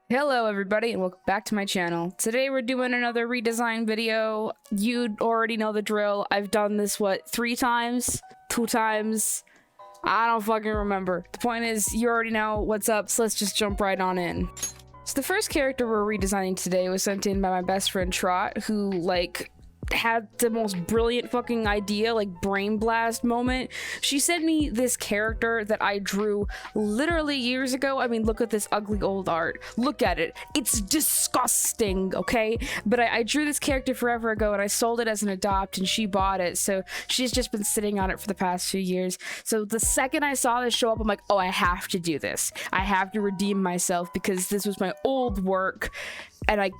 Hello everybody and welcome back to my channel. Today we're doing another redesign video. You already know the drill. I've done this, what, 3 times? 2 times? I don't fucking remember. The point is, you already know what's up, so let's just jump right on in. So the first character we're redesigning today was sent in by my best friend Trot, who, like, had the most brilliant fucking idea, like brain blast moment. She sent me this character that I drew literally years ago. I mean, look at this ugly old art. Look at it. It's disgusting, okay? But I drew this character forever ago and I sold it as an adopt and she bought it. So she's just been sitting on it for the past few years. So the second I saw this show up, I'm like, oh, I have to do this. I have to redeem myself because this was my old work. And I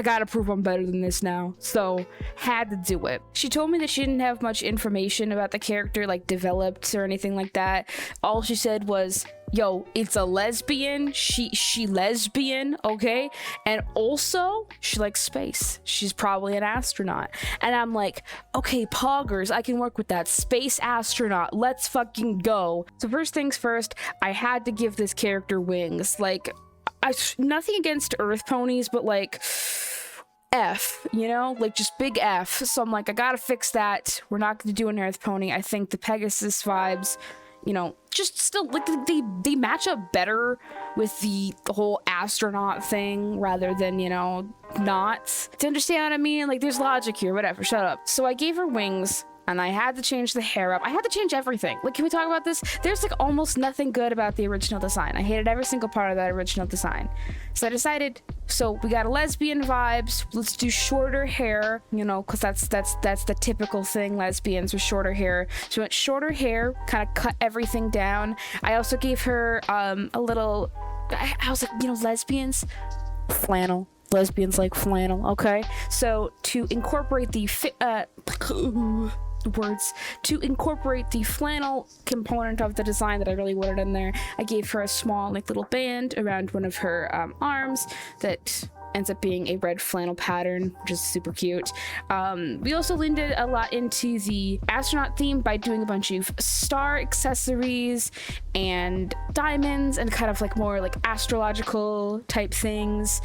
gotta prove I'm better than this now. So, had to do it. She told me that she didn't have much information about the character, like, developed or anything like that. All she said was, yo, it's a lesbian. She lesbian, okay? And also, she likes space. She's probably an astronaut. And I'm like, okay, poggers, I can work with that. Space astronaut, let's fucking go. So first things first, I had to give this character wings. Like, nothing against Earth ponies, but like F, you know, like just big F. So I'm like, I gotta fix that. We're not gonna do an Earth pony. I think the Pegasus vibes, you know, just still like they match up better with the whole astronaut thing rather than, you know, not. To understand what I mean? Like there's logic here, whatever, shut up. So I gave her wings. And I had to change the hair up. I had to change everything. Like, can we talk about this? There's like almost nothing good about the original design. I hated every single part of that original design. So I decided, so we got a lesbian vibes. Let's do shorter hair, you know, because that's the typical thing, lesbians with shorter hair. So we went shorter hair, kind of cut everything down. I also gave her a little, I was like, you know, lesbians, flannel. Lesbians like flannel, okay? So to incorporate the to incorporate the flannel component of the design that I really wanted in there, I gave her a small like little band around one of her arms that ends up being a red flannel pattern, which is super cute. We also leaned a lot into the astronaut theme by doing a bunch of star accessories and diamonds and kind of like more like astrological type things.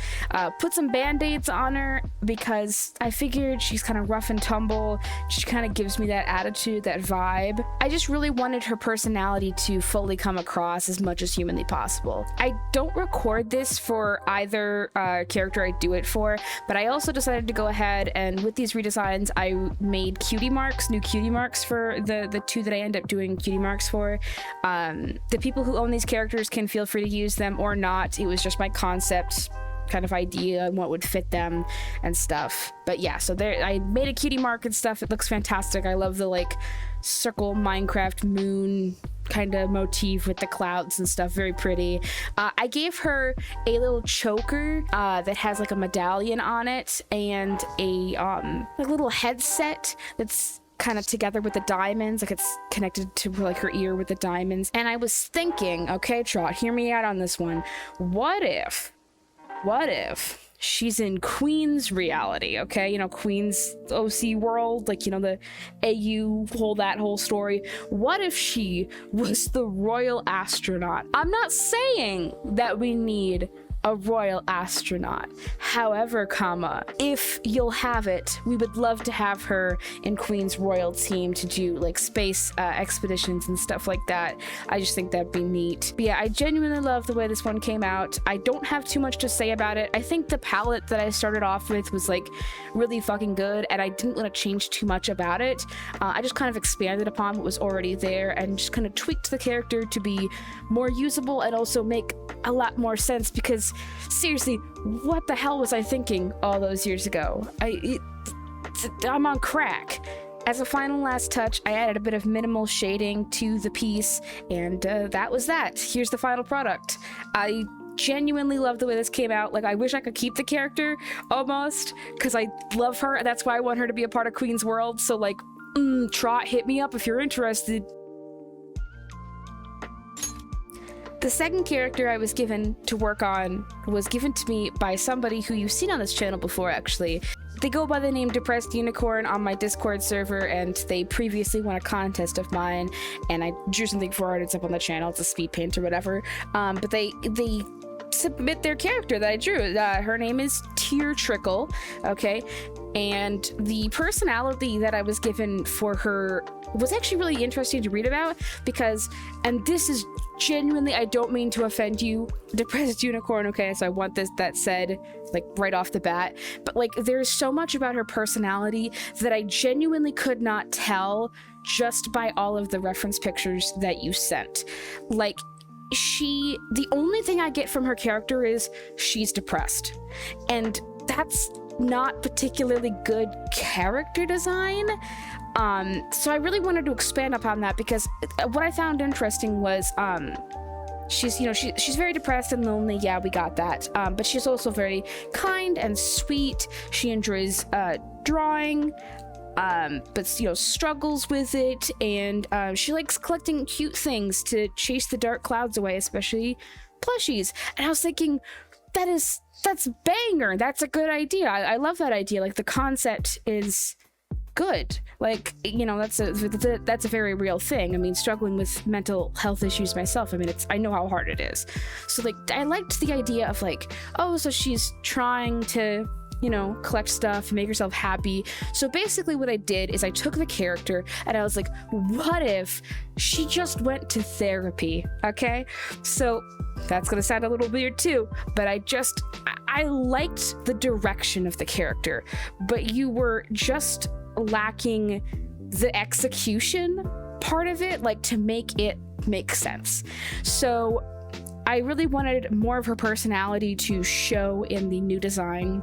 Put some band-aids on her because I figured she's kind of rough and tumble. She kind of gives me that attitude, that vibe. I just really wanted her personality to fully come across as much as humanly possible. I don't record this for either character I do it for, but I also decided to go ahead and with these redesigns I made cutie marks, new cutie marks for the 2 that I end up doing cutie marks for. The people who own these characters can feel free to use them or not. It was just my concept kind of idea and what would fit them and stuff. But yeah, so there I made a cutie mark and stuff. It looks fantastic. I love the like circle Minecraft moon kind of motif with the clouds and stuff. Very pretty. I gave her a little choker that has like a medallion on it and a like little headset that's kind of together with the diamonds, like it's connected to like her ear with the diamonds. And I was thinking, okay, Trot, hear me out on this one. What if she's in Queen's reality, okay? You know, Queen's OC world, like, you know, the AU whole story. What if she was the royal astronaut? I'm not saying that we need a royal astronaut. However, if you'll have it, we would love to have her in Queen's royal team to do like space expeditions and stuff like that. I just think that'd be neat. But yeah, I genuinely love the way this one came out. I don't have too much to say about it. I think the palette that I started off with was like really fucking good and I didn't want to change too much about it. I just kind of expanded upon what was already there and just kind of tweaked the character to be more usable and also make a lot more sense because seriously, what the hell was I thinking all those years ago? I'm on crack. As a final last touch, I added a bit of minimal shading to the piece, and that was that. Here's the final product. I genuinely love the way this came out. Like, I wish I could keep the character, almost, because I love her. That's why I want her to be a part of Queen's world, so like, Trot, hit me up if you're interested. The second character I was given to work on was given to me by somebody who you've seen on this channel before, actually. They go by the name Depressed Unicorn on my Discord server, and they previously won a contest of mine, and I drew something for it. It's up on the channel. It's a Speedpaint or whatever. But they submit their character that I drew. Her name is Trickle, okay? And the personality that I was given for her was actually really interesting to read about because, and this is genuinely, I don't mean to offend you, depressed unicorn, okay? So I want that said, like, right off the bat. But, like, there's so much about her personality that I genuinely could not tell just by all of the reference pictures that you sent. Like, the only thing I get from her character is she's depressed. And that's not particularly good character design. So I really wanted to expand upon that because what I found interesting was she's very depressed and lonely. Yeah, we got that. But she's also very kind and sweet. She enjoys drawing, but struggles with it, and she likes collecting cute things to chase the dark clouds away, especially plushies. And I was thinking, that's banger. That's a good idea. I love that idea. Like, the concept is good. Like, that's a very real thing. I mean, struggling with mental health issues myself, I mean, I know how hard it is. So, like, I liked the idea of, like, oh, so she's trying to collect stuff, make herself happy. So basically what I did is I took the character and I was like, what if she just went to therapy? Okay, so that's gonna sound a little weird too, but I liked the direction of the character, but you were just lacking the execution part of it, like, to make it make sense. So I really wanted more of her personality to show in the new design,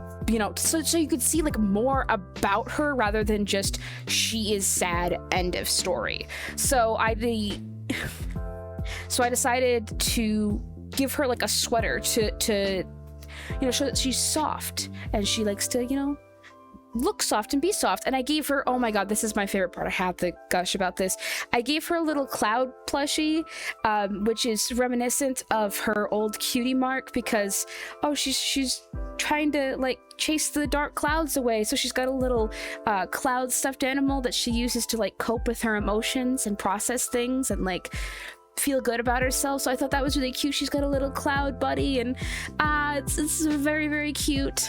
so you could see, like, more about her rather than just she is sad, end of story. So I decided to give her, like, a sweater to show that she's soft and she likes to, look soft and be soft. And I gave her, oh my god, this is my favorite part, I have to gush about this. I gave her a little cloud plushie, which is reminiscent of her old cutie mark, because she's trying to, like, chase the dark clouds away. So she's got a little cloud stuffed animal that she uses to, like, cope with her emotions and process things and, like, feel good about herself. So I thought that was really cute. She's got a little cloud buddy, and it's very, very cute.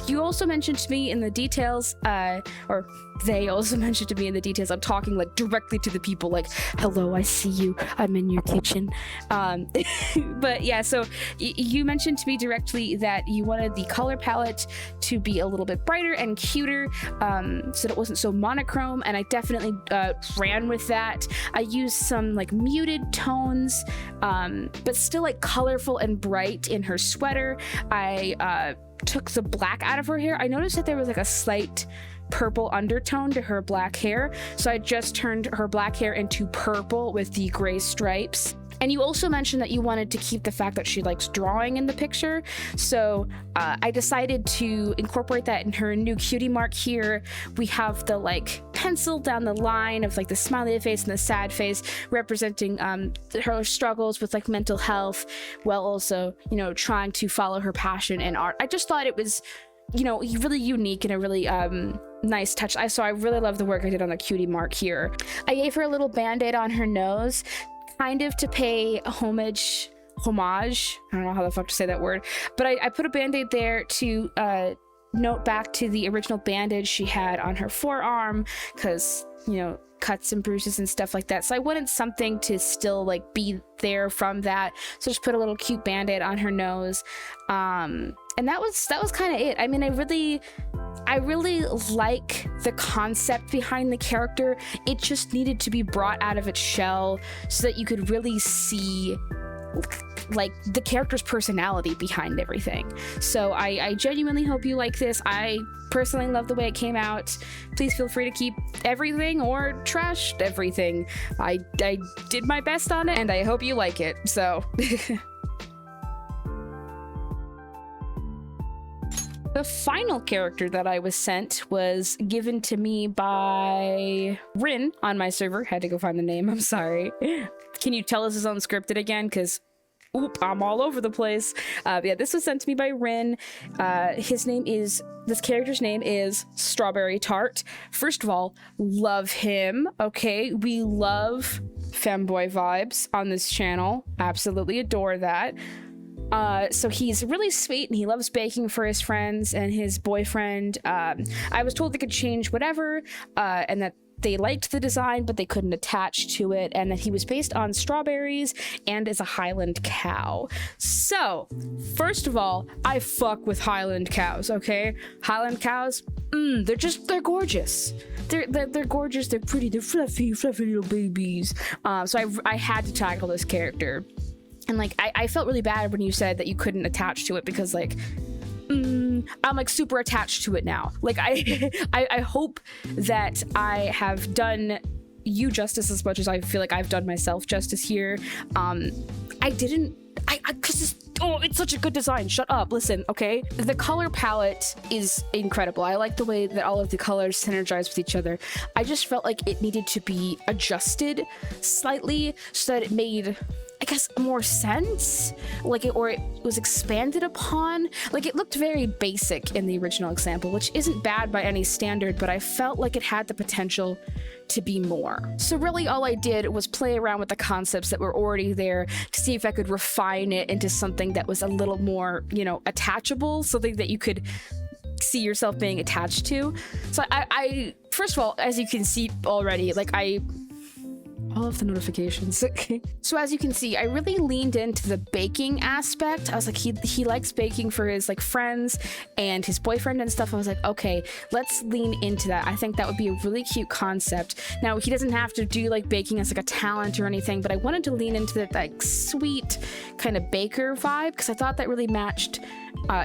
You also mentioned to me in the details, or they also mentioned to me in the details, I'm talking, like, directly to the people, like, hello, I see you, I'm in your kitchen. But yeah, so you mentioned to me directly that you wanted the color palette to be a little bit brighter and cuter, so that it wasn't so monochrome, and I definitely ran with that. I used some, like, muted tones, but still, like, colorful and bright in her sweater. I took the black out of her hair. I noticed that there was, like, a slight purple undertone to her black hair, so I just turned her black hair into purple with the gray stripes. And you also mentioned that you wanted to keep the fact that she likes drawing in the picture, so I decided to incorporate that in her new cutie mark here. We have the, like, pencil down the line of, like, the smiley face and the sad face, representing her struggles with, like, mental health, while also, trying to follow her passion in art. I just thought it was, really unique and a really nice touch. I really love the work I did on the cutie mark here. I gave her a little band-aid on her nose, kind of to pay homage, I don't know how the fuck to say that word, but I put a band-aid there to note back to the original bandage she had on her forearm, because, cuts and bruises and stuff like that. So I wanted something to still, like, be there from that. So just put a little cute band-aid on her nose. And that was kind of it. I mean, I really like the concept behind the character. It just needed to be brought out of its shell so that you could really see, like, the character's personality behind everything. So I genuinely hope you like this. I personally love the way it came out. Please feel free to keep everything or trash everything. I did my best on it, and I hope you like it. So the final character that I was sent was given to me by Rin on my server. Had to go find the name, I'm sorry. Can you tell us it's unscripted again? Because, oop, I'm all over the place. Yeah, this was sent to me by Rin. This character's name is Strawberry Tart. First of all, love him, okay? We love femboy vibes on this channel. Absolutely adore that. So he's really sweet and he loves baking for his friends and his boyfriend. I was told they could change whatever, and that they liked the design, but they couldn't attach to it, and that he was based on strawberries and is a Highland cow. So, first of all, I fuck with Highland cows, okay? Highland cows, they're gorgeous. They're gorgeous, they're pretty, they're fluffy little babies. So I had to tackle this character. And like, I felt really bad when you said that you couldn't attach to it because like, I'm like super attached to it now. Like I hope that I have done you justice as much as I feel like I've done myself justice here. It's such a good design. Shut up, listen, okay? The color palette is incredible. I like the way that all of the colors synergize with each other. I just felt like it needed to be adjusted slightly so that it made, I guess, more sense, like it was expanded upon. Like it looked very basic in the original example, which isn't bad by any standard, but I felt like it had the potential to be more. So really all I did was play around with the concepts that were already there to see if I could refine it into something that was a little more, you know, attachable, something that you could see yourself being attached to. So I first of all, as you can see already, like all of the notifications. So as you can see, I really leaned into the baking aspect. I was like, he likes baking for his like friends and his boyfriend and stuff. I was like, okay, let's lean into that. I think that would be a really cute concept. Now, he doesn't have to do like baking as like a talent or anything, but I wanted to lean into that like sweet kind of baker vibe because I thought that really matched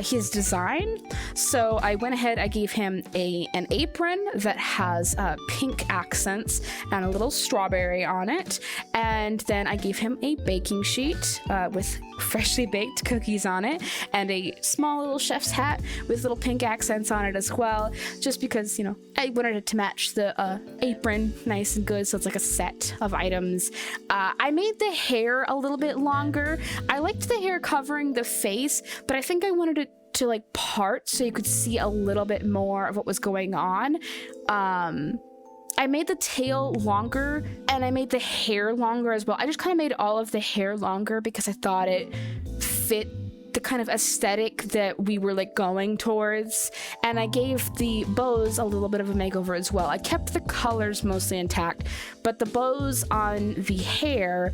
his design. So I went ahead, I gave him an apron that has pink accents and a little strawberry on it, and then I gave him a baking sheet with freshly baked cookies on it, and a small little chef's hat with little pink accents on it as well, just because, you know, I wanted it to match the apron nice and good, so it's like a set of items. I made the hair a little bit longer. I liked the hair covering the face, but I think I wanted it to like part so you could see a little bit more of what was going on. I made the tail longer and I made the hair longer as well. I just kind of made all of the hair longer because I thought it fit the kind of aesthetic that we were like going towards, and I gave the bows a little bit of a makeover as well. I kept the colors mostly intact, but the bows on the hair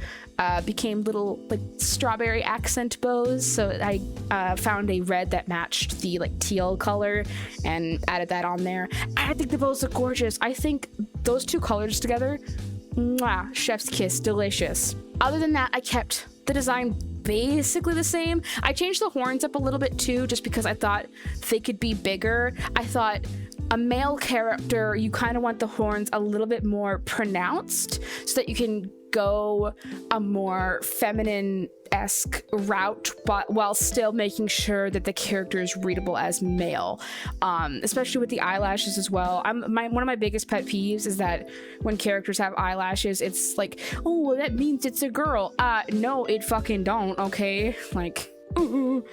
became little like strawberry accent bows, so I found a red that matched the like teal color and added that on there. I think the bows look gorgeous. I think those two colors together, mwah, chef's kiss, delicious. Other than that, I kept the design basically the same. I changed the horns up a little bit too, just because I thought they could be bigger. I thought a male character, you kind of want the horns a little bit more pronounced so that you can go a more feminine-esque route, but while still making sure that the character is readable as male, especially with the eyelashes as well. One of my biggest pet peeves is that when characters have eyelashes, it's like, oh, that means it's a girl. No, it fucking don't, okay? Like, so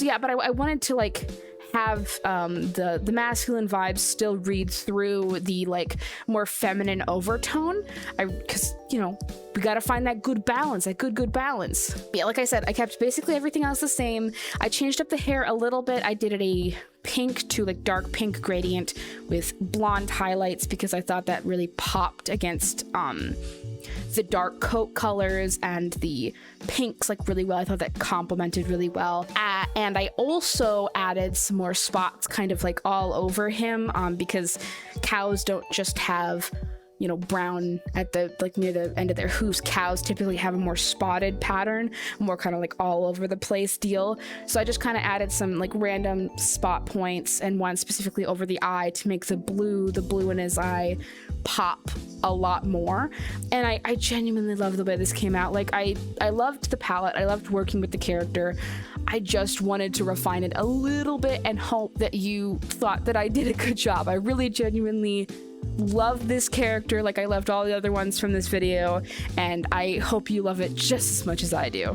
yeah, but I wanted to like have the masculine vibes still read through the like more feminine overtone, because you know we gotta find that good balance, that good balance. But yeah, like I said, I kept basically everything else the same. I changed up the hair a little bit. I did it a pink to like dark pink gradient with blonde highlights because I thought that really popped against the dark coat colors and the pinks like really well. I thought that complemented really well. And I also added some more spots kind of like all over him, because cows don't just have, you know, brown at the like near the end of their hooves. Cows typically have a more spotted pattern, more kind of like all over the place deal. So I just kind of added some like random spot points and one specifically over the eye to make the blue in his eye pop a lot more. And I genuinely love the way this came out. Like I loved the palette. I loved working with the character. I just wanted to refine it a little bit and hope that you thought that I did a good job. I really genuinely love this character like I loved all the other ones from this video, and I hope you love it just as much as I do.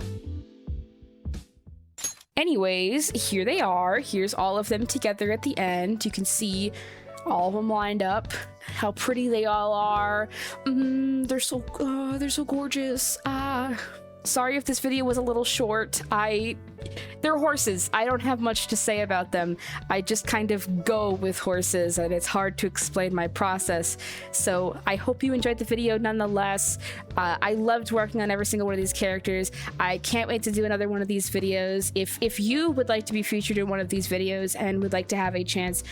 Anyways, here they are. Here's all of them together at the end. You can see all of them lined up, how pretty they all are. They're so gorgeous. Sorry if this video was a little short. I They're horses. I don't have much to say about them. I just kind of go with horses, and it's hard to explain my process. So I hope you enjoyed the video nonetheless. I loved working on every single one of these characters. I can't wait to do another one of these videos. If you would like to be featured in one of these videos and would like to have a chance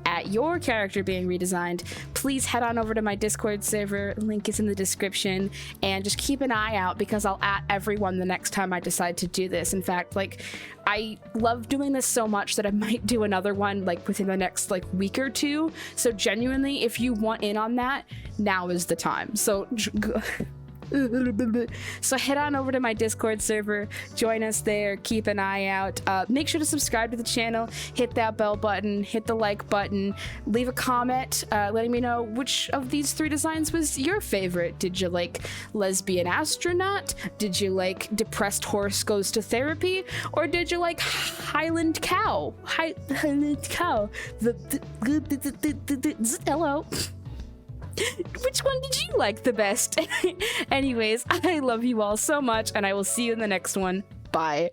at your character being redesigned, please head on over to my Discord server. Link is in the description, and just keep an eye out because I'll at everyone the next time I decide to do this. In fact, like, I love doing this so much that I might do another one like within the next like week or two. So genuinely, if you want in on that, now is the time. So head on over to my Discord server, join us there, keep an eye out, make sure to subscribe to the channel, hit that bell button, hit the like button, leave a comment letting me know which of these 3 designs was your favorite. Did you like lesbian astronaut? Did you like depressed horse goes to therapy? Or did you like Highland cow? Highland cow. Hello. Which one did you like the best? Anyways, I love you all so much, and I will see you in the next one. Bye.